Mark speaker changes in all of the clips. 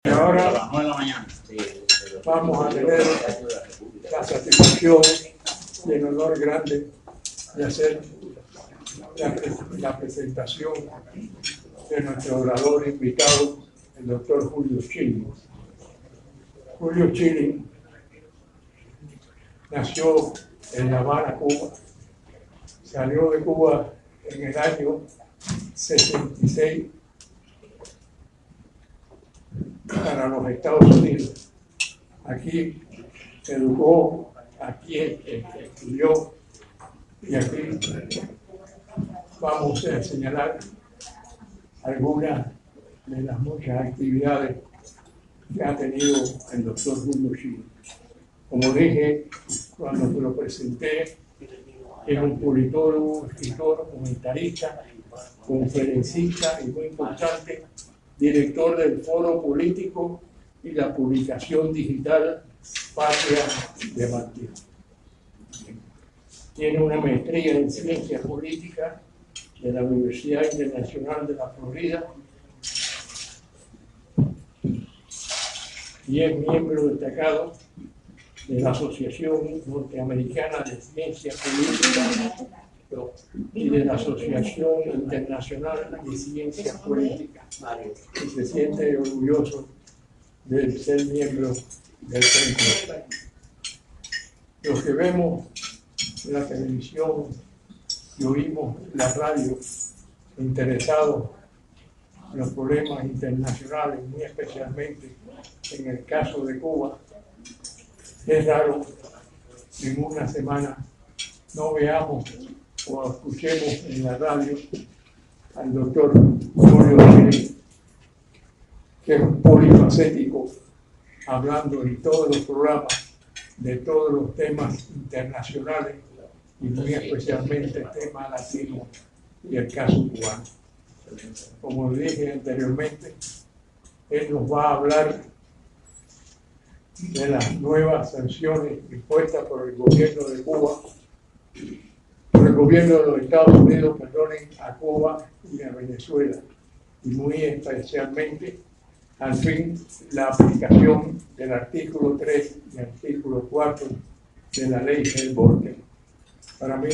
Speaker 1: Y ahora vamos a tener la satisfacción y el honor grande de hacer la presentación de nuestro orador invitado, el doctor Julio Chilling. Julio Chilling nació en La Habana, Cuba. Salió de Cuba en el año 66 para los Estados Unidos. Aquí se educó, aquí estudió, y aquí vamos a señalar algunas de las muchas actividades que ha tenido el doctor Julio Chilling. Como dije cuando te lo presenté, es un politólogo, escritor, comentarista, conferencista y muy importante, director del Foro Político y la publicación digital Patria de Martín. Tiene una maestría en Ciencias Políticas de la Universidad Internacional de la Florida y es miembro destacado de la Asociación Norteamericana de Ciencias Políticas y de la Asociación Internacional de Ciencias Políticas. Y se siente orgulloso de ser miembro del centro. Los que vemos la televisión y oímos la radio interesados en los problemas internacionales, muy especialmente en el caso de Cuba, es raro que en una semana no veamos o escuchemos en la radio al doctor Julio Chilling, que es un polifacético, hablando en todos los programas de todos los temas internacionales y muy especialmente el tema latino y el caso cubano. Como dije anteriormente, él nos va a hablar de las nuevas sanciones impuestas por el gobierno de Cuba, por el gobierno de los Estados Unidos, perdonen, a Cuba y a Venezuela, y muy especialmente, al fin, la aplicación del artículo 3 y artículo 4 de la ley Hale-Bolten. Para mí,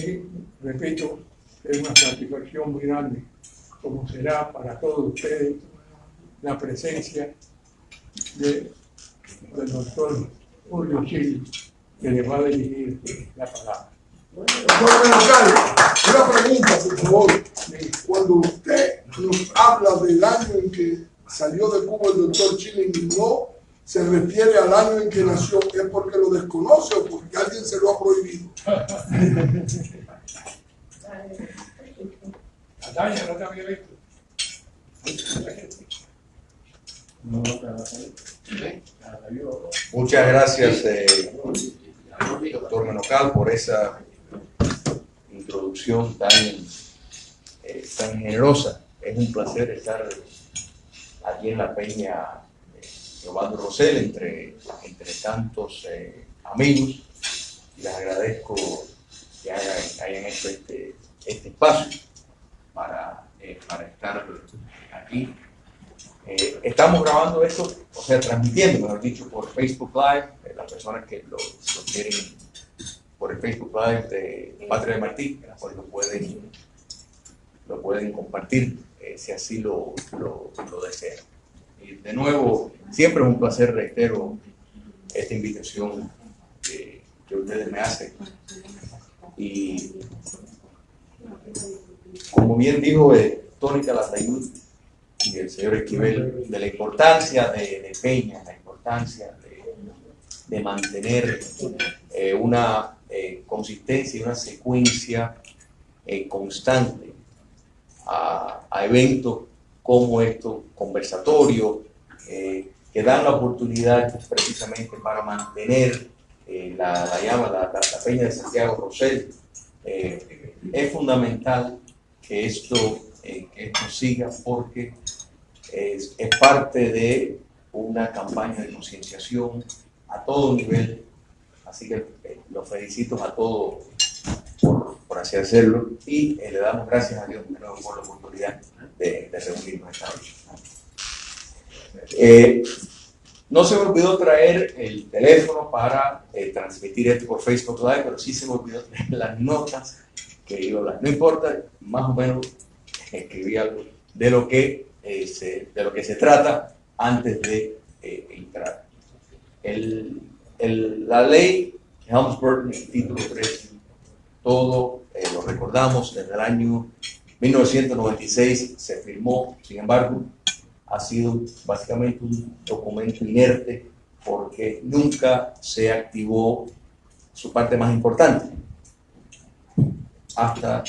Speaker 1: repito, es una satisfacción muy grande, como será para todos ustedes, la presencia del doctor Julio Chilling, que le va a dirigir la palabra.
Speaker 2: Doctor Menocalvo, una pregunta, por favor. Cuando usted nos habla del año en que salió de Cuba el doctor Chilling, ¿no se refiere al año en que nació? ¿Es porque lo desconoce o porque alguien se lo ha prohibido?
Speaker 1: Natalia, no te había visto.
Speaker 3: Muchas gracias, doctor Menocalvo, por esa introducción tan generosa. Es un placer estar aquí en la Peña Giovanni Rosell entre tantos amigos. Les agradezco que hayan hecho este espacio para estar aquí. Estamos grabando esto, o sea, transmitiendo, mejor dicho, por Facebook Live. Las personas que lo quieren por el Facebook Live de Patria de Martí, pues lo pueden compartir si así lo desean. Y de nuevo, siempre es un placer, reitero, esta invitación que ustedes me hacen. Y como bien dijo Tony Calatayud y el señor Esquivel, de la importancia de Peña, la importancia de mantener una consistencia y una secuencia constante a eventos como estos, conversatorios, que dan la oportunidad precisamente para mantener la Peña de Santiago Rosell. Es fundamental que esto siga, porque es parte de una campaña de concienciación a todo nivel, así que los felicito a todos por así hacerlo, y le damos gracias a Dios de nuevo por la oportunidad de reunirnos esta noche. No se me olvidó traer el teléfono para transmitir esto por Facebook Live, pero sí se me olvidó traer las notas que iba a hablar. No importa, más o menos escribí algo de lo que se trata antes de entrar. La ley Helms-Burton, el título 3, todo lo recordamos, desde el año 1996 se firmó, sin embargo, ha sido básicamente un documento inerte porque nunca se activó su parte más importante hasta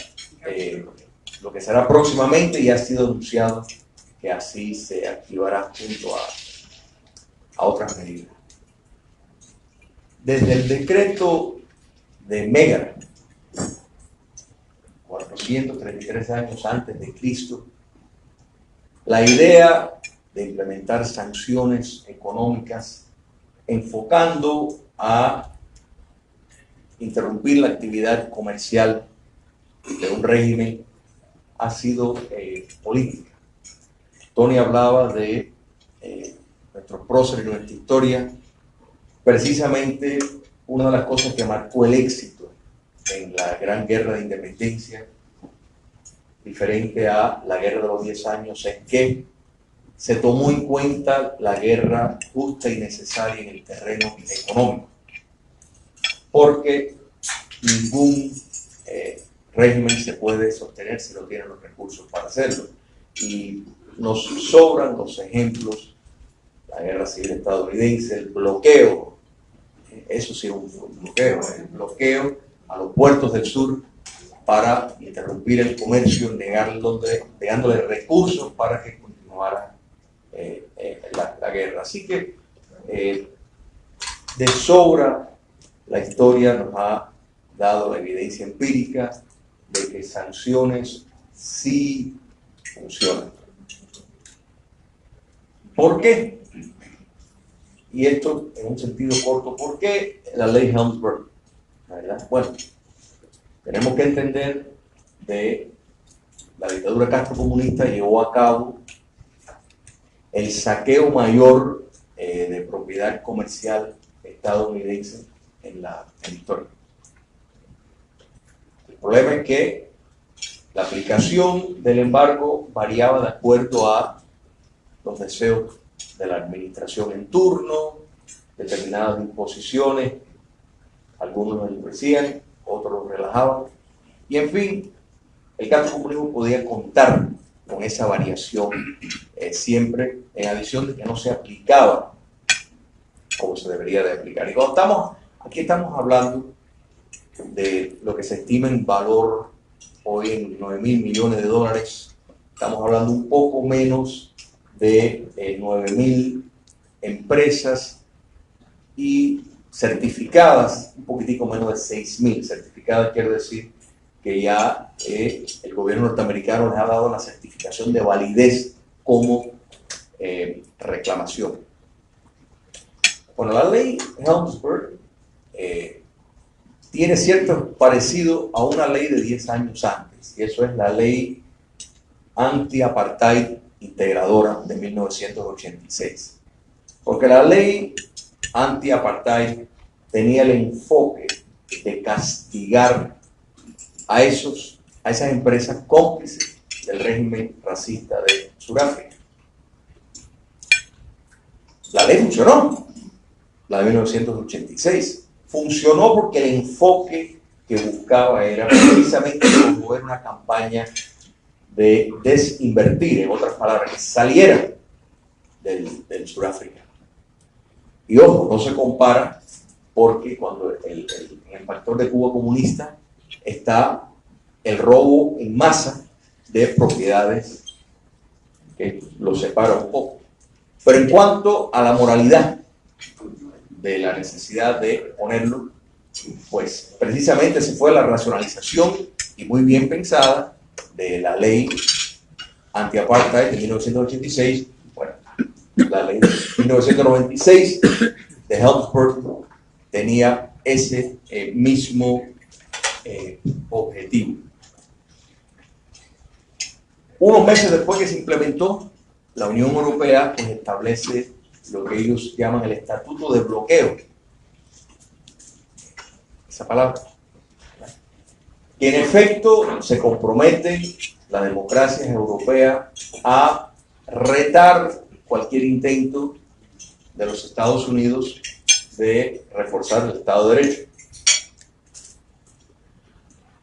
Speaker 3: lo que será próximamente, y ha sido anunciado que así se activará junto a otras medidas. Desde el decreto de Megara, 433 años antes de Cristo, la idea de implementar sanciones económicas enfocando a interrumpir la actividad comercial de un régimen ha sido política. Tony hablaba de nuestro prócer y nuestra historia. Precisamente una de las cosas que marcó el éxito en la Gran Guerra de Independencia, diferente a la Guerra de los 10 años, es que se tomó en cuenta la guerra justa y necesaria en el terreno económico, porque ningún régimen se puede sostener si no tiene los recursos para hacerlo. Y nos sobran los ejemplos: la guerra civil estadounidense, el bloqueo, eso sí es un bloqueo, el bloqueo a los puertos del sur para interrumpir el comercio, negándole recursos para que continuara la guerra. Así que de sobra la historia nos ha dado la evidencia empírica de que sanciones sí funcionan. ¿Por qué? Y esto en un sentido corto, ¿por qué la ley Helms-Burton? ¿Verdad? Bueno, tenemos que entender que la dictadura castrocomunista llevó a cabo el saqueo mayor de propiedad comercial estadounidense en la historia. El problema es que la aplicación del embargo variaba de acuerdo a los deseos de la administración en turno, determinadas disposiciones, algunos lo endurecían, otros lo relajaban, y en fin, el castrocomunismo podía contar con esa variación siempre, en adición de que no se aplicaba como se debería de aplicar. Y cuando aquí estamos hablando de lo que se estima en valor hoy en $9.000 millones, estamos hablando un poco menos de 9.000 empresas, y certificadas un poquitico menos de 6.000. Certificadas quiere decir que ya el gobierno norteamericano les ha dado la certificación de validez como reclamación. Bueno, la ley Helms-Burton tiene cierto parecido a una ley de 10 años antes, y eso es la ley anti-apartheid integradora de 1986. Porque la ley anti-apartheid tenía el enfoque de castigar a esas empresas cómplices del régimen racista de Sudáfrica. La ley funcionó, la de 1986. Funcionó porque el enfoque que buscaba era precisamente promover una campaña de desinvertir, en otras palabras, que saliera del Sudáfrica. Y ojo, no se compara, porque cuando en el factor de Cuba comunista está el robo en masa de propiedades, que lo separa un poco. Pero en cuanto a la moralidad de la necesidad de ponerlo, pues precisamente se fue la racionalización, y muy bien pensada, de la ley anti-apartheid de 1986. Bueno, la ley de 1996 de Helms-Burton tenía ese mismo objetivo. Unos meses después que se implementó, la Unión Europea pues establece lo que ellos llaman el estatuto de bloqueo. Esa palabra. Que en efecto se compromete la democracia europea a retar cualquier intento de los Estados Unidos de reforzar el Estado de Derecho.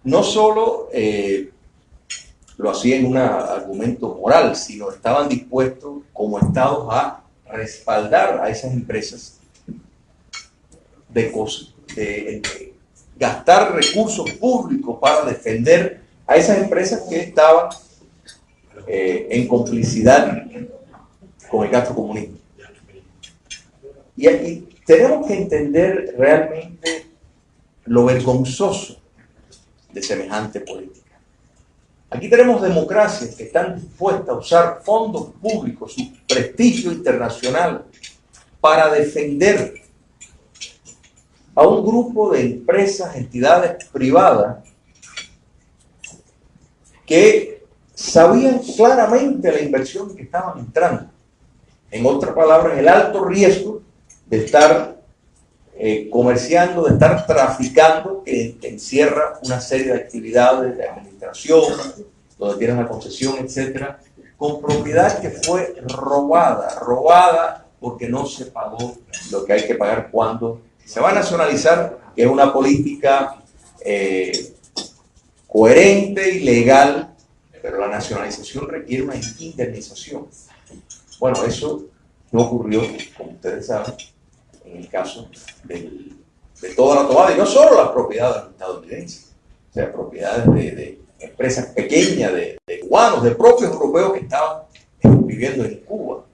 Speaker 3: No solo lo hacían en un argumento moral, sino estaban dispuestos como Estados a respaldar a esas empresas de gastar recursos públicos para defender a esas empresas que estaban en complicidad con el gastrocomunismo. Y aquí tenemos que entender realmente lo vergonzoso de semejante política. Aquí tenemos democracias que están dispuestas a usar fondos públicos, su prestigio internacional, para defender a un grupo de empresas, entidades privadas que sabían claramente la inversión en que estaban entrando. En otras palabras, el alto riesgo de estar comerciando, de estar traficando, que encierra una serie de actividades de administración, donde tienes una concesión, etcétera, con propiedad que fue robada porque no se pagó lo que hay que pagar cuando se va a nacionalizar, que es una política coherente y legal, pero la nacionalización requiere una indemnización. Bueno, eso no ocurrió, como ustedes saben, en el caso de toda la tomada, y no solo las propiedades estadounidenses, o sea, propiedades de empresas pequeñas, de cubanos, de propios europeos que estaban viviendo en Cuba.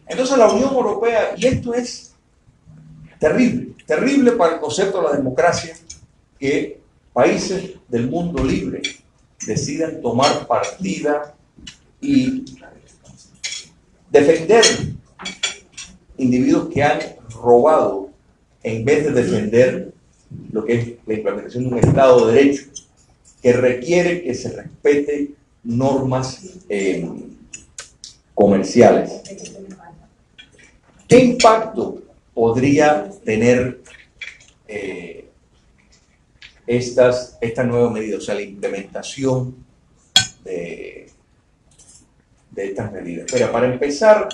Speaker 3: Entonces la Unión Europea, y esto es terrible, terrible para el concepto de la democracia, que países del mundo libre decidan tomar partida y defender individuos que han robado en vez de defender lo que es la implementación de un Estado de Derecho que requiere que se respete normas comerciales. ¿Qué impacto podría tener esta nueva medida, o sea, la implementación de estas medidas? Pero para empezar,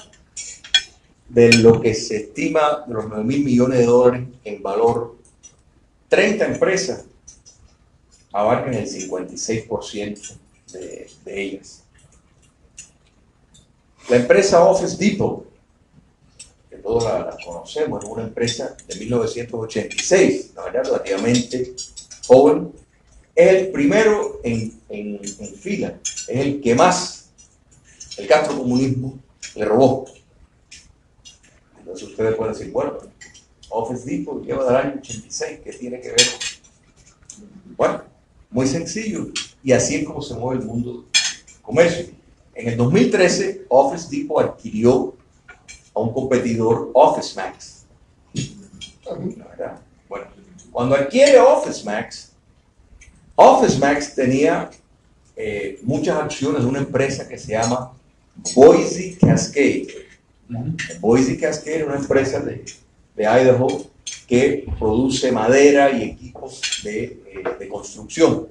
Speaker 3: de lo que se estima de los 9.000 millones de dólares en valor, 30 empresas abarcan el 56% de ellas. La empresa Office Depot, que todos la conocemos, es una empresa de 1986, la verdad relativamente joven, es el primero en fila, es el que más el gastrocomunismo le robó. Entonces ustedes pueden decir, bueno, Office Depot lleva del año 86, ¿qué tiene que ver? Bueno, muy sencillo, y así es como se mueve el mundo del comercio. En el 2013, Office Depot adquirió a un competidor, OfficeMax. La verdad. Bueno, cuando adquiere OfficeMax tenía muchas acciones de una empresa que se llama Boise Cascade. Boise Cascade es una empresa de Idaho que produce madera y equipos de construcción.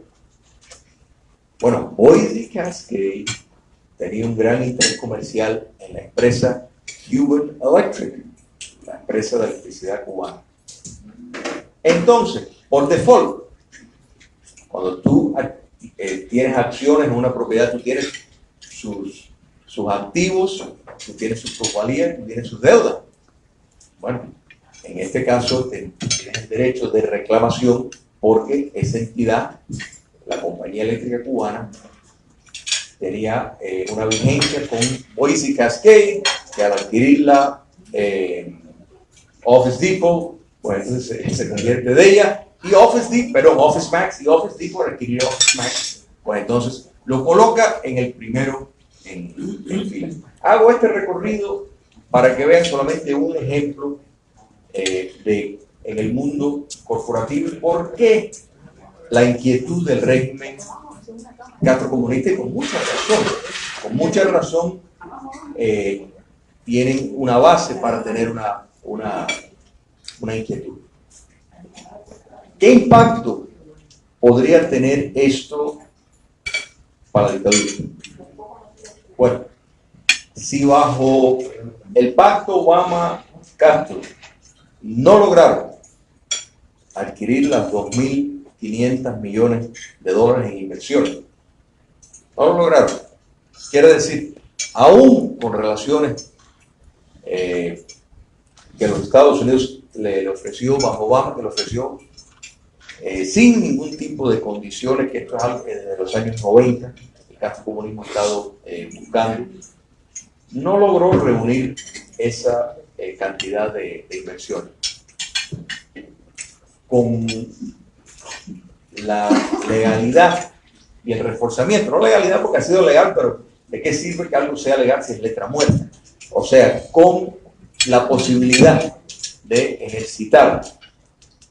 Speaker 3: Bueno, Boise Cascade tenía un gran interés comercial en la empresa Cuban Electric, la empresa de electricidad cubana. Entonces, por default, cuando tú tienes acciones en una propiedad, tú tienes sus activos, tú tienes sus plusvalías, tú tienes sus deudas. Bueno, en este caso tienes el derecho de reclamación porque esa entidad, la compañía eléctrica cubana, tenía una vigencia con Boise Cascade, que al adquirirla Office Depot, pues entonces se convierte de ella, y OfficeMax y Office Depot adquirió OfficeMax, pues entonces lo coloca en el primero en fila. Hago este recorrido para que vean solamente un ejemplo en el mundo corporativo y por qué la inquietud del régimen gastrocomunista, y con mucha razón tienen una base para tener una inquietud. ¿Qué impacto podría tener esto para la dictadura? Bueno, si bajo el pacto Obama-Castro no lograron adquirir las 2.500 millones de dólares en inversiones, no lo lograron. Quiere decir, aún con relaciones que los Estados Unidos le ofreció bajo Obama, que le ofreció sin ningún tipo de condiciones, que esto es algo que desde los años 90 el Castro comunismo ha estado buscando, no logró reunir esa cantidad de inversiones. Con la legalidad y el reforzamiento, no legalidad porque ha sido legal, pero ¿de qué sirve que algo sea legal si es letra muerta? O sea, con la posibilidad de ejercitar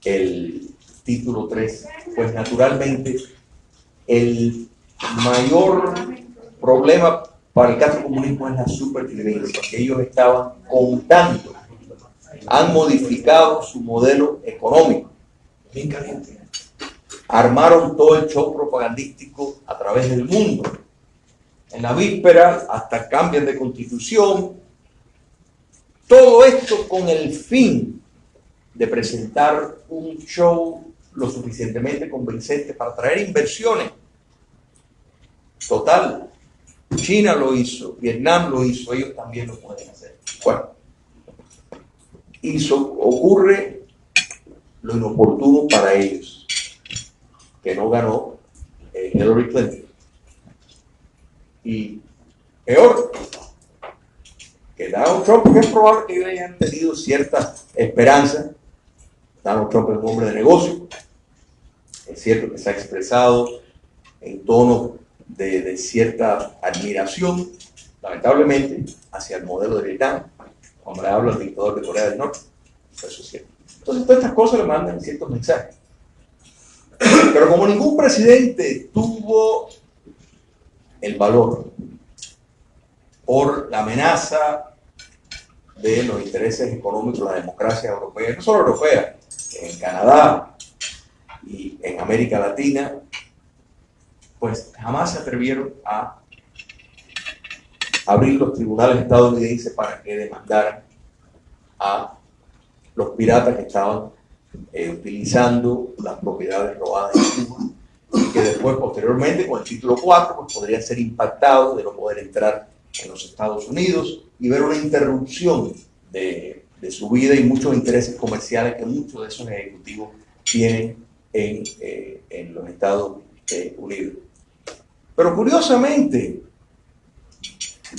Speaker 3: el título 3, pues naturalmente el mayor problema para el castrocomunismo es la supervivencia, que ellos estaban contando, han modificado su modelo económico, bien caliente, armaron todo el show propagandístico a través del mundo. En la víspera hasta cambian de constitución, todo esto con el fin de presentar un show lo suficientemente convincente para atraer inversiones. Total, China lo hizo, Vietnam lo hizo, ellos también lo pueden hacer. Bueno, ocurre lo inoportuno para ellos, que no ganó Hillary Clinton. Y peor, que Donald Trump, que es probable que ellos hayan tenido cierta esperanza. Donald Trump es un hombre de negocio, es cierto que se ha expresado en tono de cierta admiración, lamentablemente, hacia el modelo de Vietnam, cuando le habla al dictador de Corea del Norte. Eso es cierto. Entonces, todas estas cosas le mandan ciertos mensajes. Pero como ningún presidente tuvo el valor por la amenaza de los intereses económicos de la democracia europea, no solo europea, en Canadá y en América Latina, pues jamás se atrevieron a abrir los tribunales estadounidenses para que demandaran a los piratas que estaban utilizando las propiedades robadas en Cuba, y que después, posteriormente, con el título 4, pues podrían ser impactados de no poder entrar en los Estados Unidos y ver una interrupción de su vida y muchos intereses comerciales que muchos de esos ejecutivos tienen en los Estados Unidos. Pero curiosamente,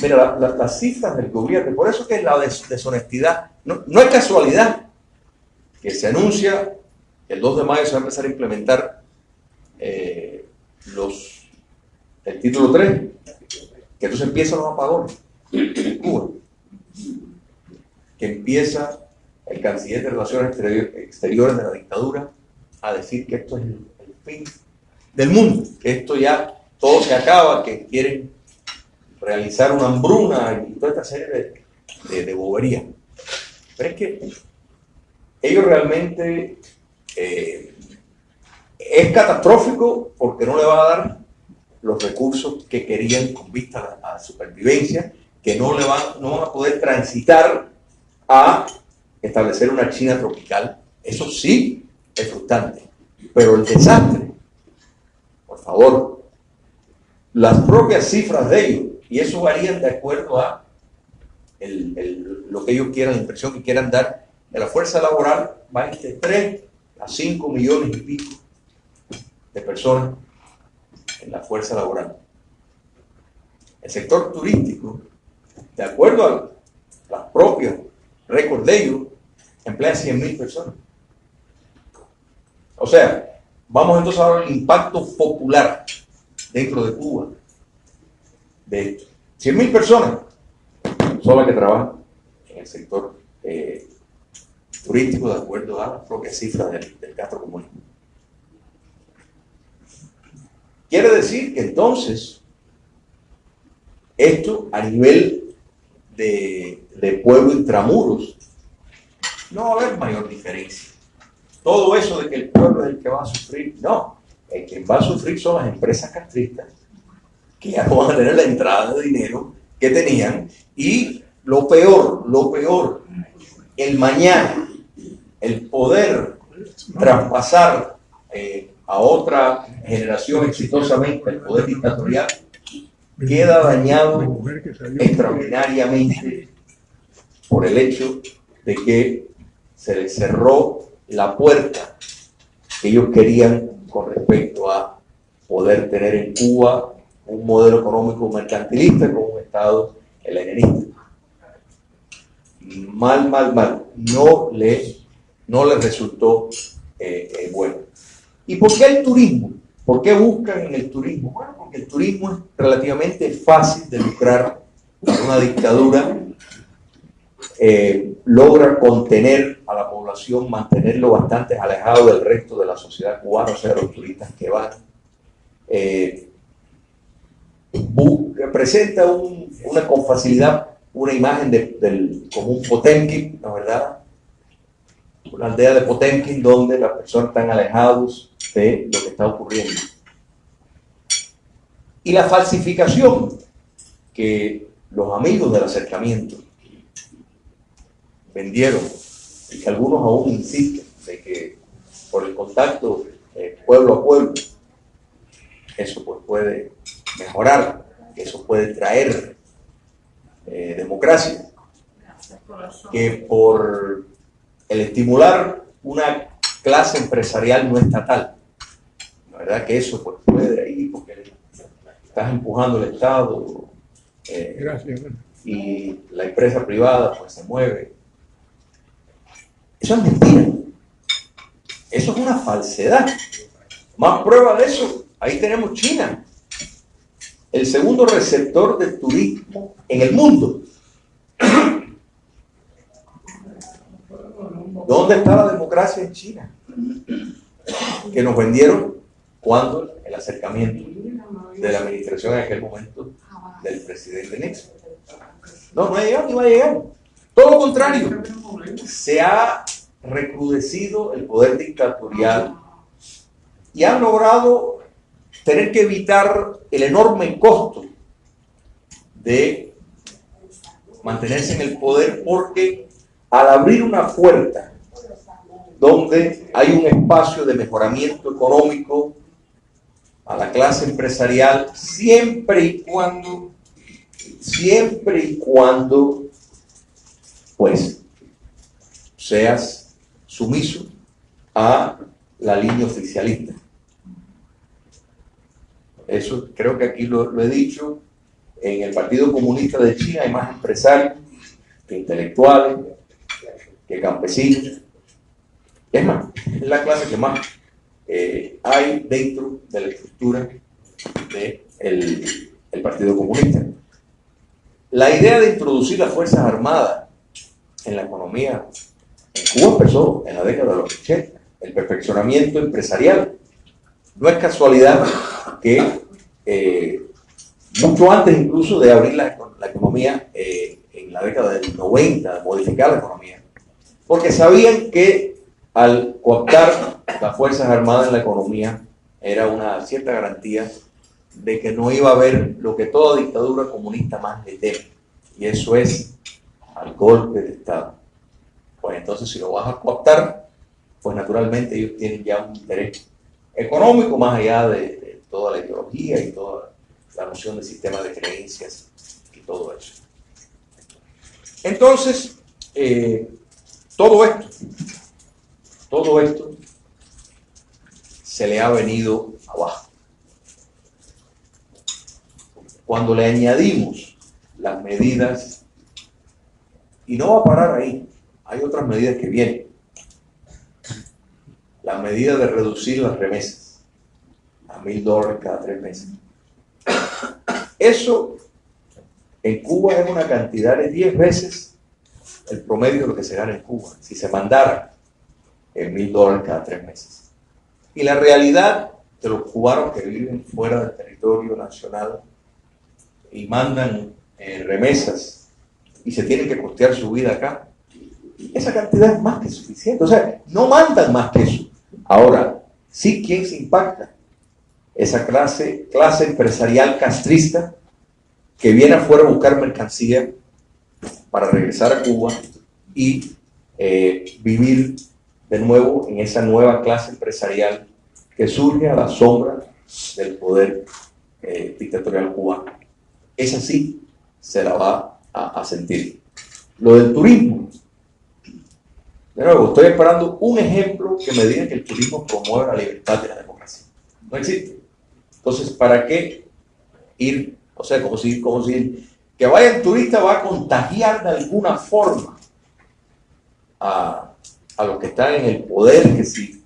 Speaker 3: mira, las cifras del gobierno, por eso que la deshonestidad, no es casualidad que se anuncia que el 2 de mayo se va a empezar a implementar el título 3, que entonces empiezan los apagones en Cuba, que empieza el canciller de Relaciones Exteriores de la dictadura a decir que esto es el fin del mundo, que esto ya todo se acaba, que quieren realizar una hambruna y toda esta serie de boberías. Pero es que ellos realmente es catastrófico porque no le va a dar los recursos que querían con vista a la supervivencia, que no van a poder transitar a establecer una China tropical. Eso sí es frustrante, pero el desastre, por favor, las propias cifras de ellos, y eso varían de acuerdo a lo que ellos quieran, la impresión que quieran dar de la fuerza laboral, va entre 3 a 5 millones y pico de personas en la fuerza laboral. El sector turístico, de acuerdo a los propios récords de ellos, emplea 100.000 personas. O sea, vamos entonces a ver el impacto popular dentro de Cuba de esto. 100.000 personas son las que trabajan en el sector turístico, de acuerdo a las propias cifras del castrocomunismo. Quiere decir que entonces esto a nivel de de pueblo intramuros, no va a haber mayor diferencia. Todo eso de que el pueblo es el que va a sufrir, no. El que va a sufrir son las empresas castristas, que ya no van a tener la entrada de dinero que tenían. Y lo peor, el mañana, el poder traspasar a otra generación exitosamente el poder dictatorial, queda dañado extraordinariamente por el hecho de que se les cerró la puerta que ellos querían con respecto a poder tener en Cuba un modelo económico mercantilista con un Estado helenista. Mal. No le resultó bueno. ¿Y por qué el turismo? ¿Por qué buscan en el turismo? Bueno, porque el turismo es relativamente fácil de lucrar. Una dictadura logra contener a la población, mantenerlo bastante alejado del resto de la sociedad cubana, o sea, los turistas que van. Presenta con facilidad una imagen como un Potemkin, ¿no es verdad? Una aldea de Potemkin donde las personas están alejadas de lo que está ocurriendo. Y la falsificación que los amigos del acercamiento vendieron, y que algunos aún insisten, de que por el contacto pueblo a pueblo, eso pues puede mejorar, eso puede traer democracia, que por el estimular una clase empresarial no estatal, la verdad que eso pues puede ir porque estás empujando el Estado y la empresa privada pues se mueve. Eso es mentira, eso es una falsedad. Más prueba de eso, ahí tenemos China, el segundo receptor de turismo en el mundo. ¿Dónde está la democracia en China? Que nos vendieron cuando el acercamiento de la administración en aquel momento del presidente Nixon. No ha llegado ni va a llegar. Todo lo contrario, se ha recrudecido el poder dictatorial y han logrado tener que evitar el enorme costo de mantenerse en el poder, porque al abrir una puerta donde hay un espacio de mejoramiento económico a la clase empresarial, siempre y cuando pues seas sumiso a la línea oficialista. Eso creo que aquí lo he dicho. En el Partido Comunista de China hay más empresarios que intelectuales, que campesinos. Es más, es la clase que más hay dentro de la estructura del Partido Comunista. La idea de introducir las Fuerzas Armadas en la economía en Cuba empezó en la década de los 80, el perfeccionamiento empresarial. No es casualidad que mucho antes incluso de abrir la economía en la década del 90, de modificar la economía, porque sabían que al cooptar las Fuerzas Armadas en la economía era una cierta garantía de que no iba a haber lo que toda dictadura comunista más le teme, y eso es al golpe de Estado. Pues entonces, si lo vas a cooptar, pues naturalmente ellos tienen ya un interés económico más allá de toda la ideología y toda la noción del sistema de creencias y todo eso. Entonces, todo esto se le ha venido abajo. Cuando le añadimos las medidas, y no va a parar ahí, hay otras medidas que vienen. La medida de reducir las remesas a $1,000 cada 3 meses. Eso en Cuba es una cantidad de 10 veces el promedio de lo que se gana en Cuba, si se mandara $1,000 cada 3 meses. Y la realidad de los cubanos que viven fuera del territorio nacional y mandan remesas y se tienen que costear su vida acá. Esa cantidad es más que suficiente. O sea, no mandan más que eso. Ahora, sí, ¿quién se impacta? Esa clase empresarial castrista que viene afuera a buscar mercancía para regresar a Cuba y vivir de nuevo en esa nueva clase empresarial que surge a la sombra del poder dictatorial cubano. Esa sí se la va a sentir. Lo del turismo. De nuevo, estoy esperando un ejemplo que me diga que el turismo promueve la libertad y la democracia. No existe. Entonces, ¿para qué ir? O sea, como si que vaya el turista va a contagiar de alguna forma a los que están en el poder, que si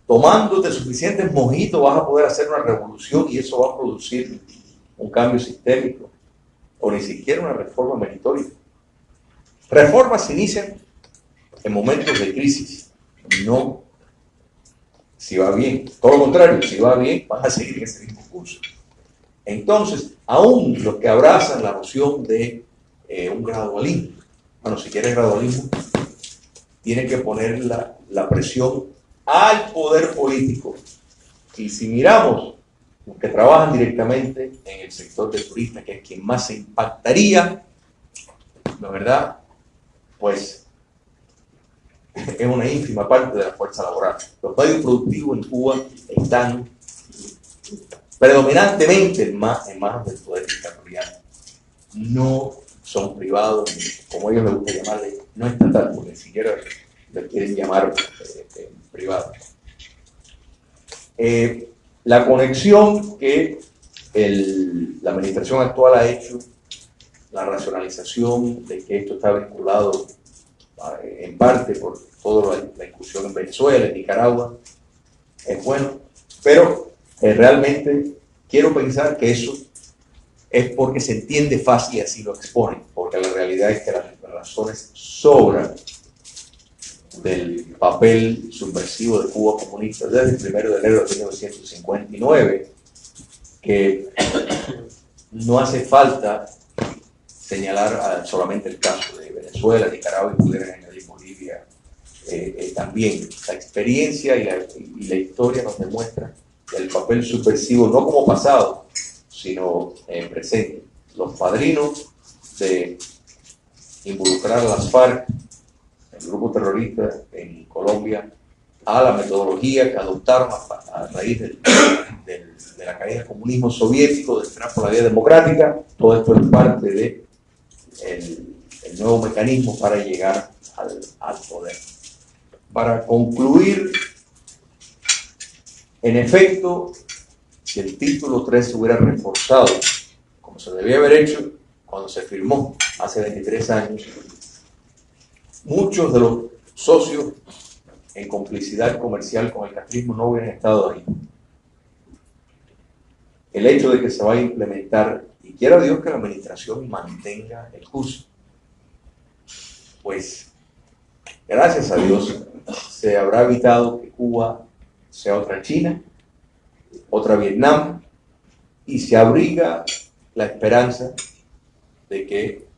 Speaker 3: tomándote suficientes mojitos vas a poder hacer una revolución y eso va a producir un cambio sistémico, o ni siquiera una reforma meritoria. Reformas se inician en momentos de crisis, no si va bien. Todo lo contrario, si va bien, van a seguir en ese mismo curso. Entonces, aún los que abrazan la noción de un gradualismo, bueno, si quieren gradualismo, tienen que poner la presión al poder político. Y si miramos los que trabajan directamente en el sector de turistas, que es quien más se impactaría, la verdad, pues es una ínfima parte de la fuerza laboral. Los medios productivos en Cuba están predominantemente en manos del poder dictatorial. No son privados, como ellos les gusta llamarle, no estatal, porque ni siquiera le quieren llamar privado. La conexión que la administración actual ha hecho, la racionalización de que esto está vinculado en parte por toda la incursión en Venezuela, en Nicaragua, es bueno, pero realmente quiero pensar que eso es porque se entiende fácil y así lo exponen, porque la realidad es que las razones sobran del papel subversivo de Cuba comunista desde el 1 de enero de 1959, que no hace falta señalar solamente el caso de Venezuela, Nicaragua, y pudieran añadir Bolivia también. La experiencia y la historia nos demuestra el papel subversivo, no como pasado, sino presente. Los padrinos de involucrar a las FARC, el grupo terrorista en Colombia, a la metodología que adoptaron a raíz de la caída del comunismo soviético, del entrar por la vía democrática. Todo esto es parte de el nuevo mecanismo para llegar al poder. Para concluir, en efecto, si el título 3 se hubiera reforzado, como se debía haber hecho cuando se firmó hace 23 años, muchos de los socios en complicidad comercial con el castrismo no hubieran estado ahí. El hecho de que se va a implementar, y quiera Dios que la administración mantenga el curso, pues gracias a Dios se habrá evitado que Cuba sea otra China, otra Vietnam, y se abriga la esperanza de que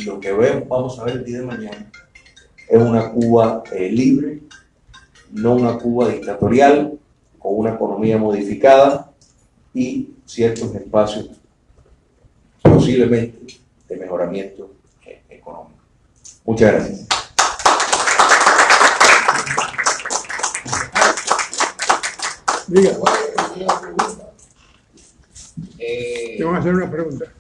Speaker 3: lo que vamos a ver el día de mañana es una Cuba libre, no una Cuba dictatorial, con una economía modificada y ciertos espacios posiblemente de mejoramiento económico. Muchas gracias.
Speaker 2: Diga, te van a hacer una pregunta.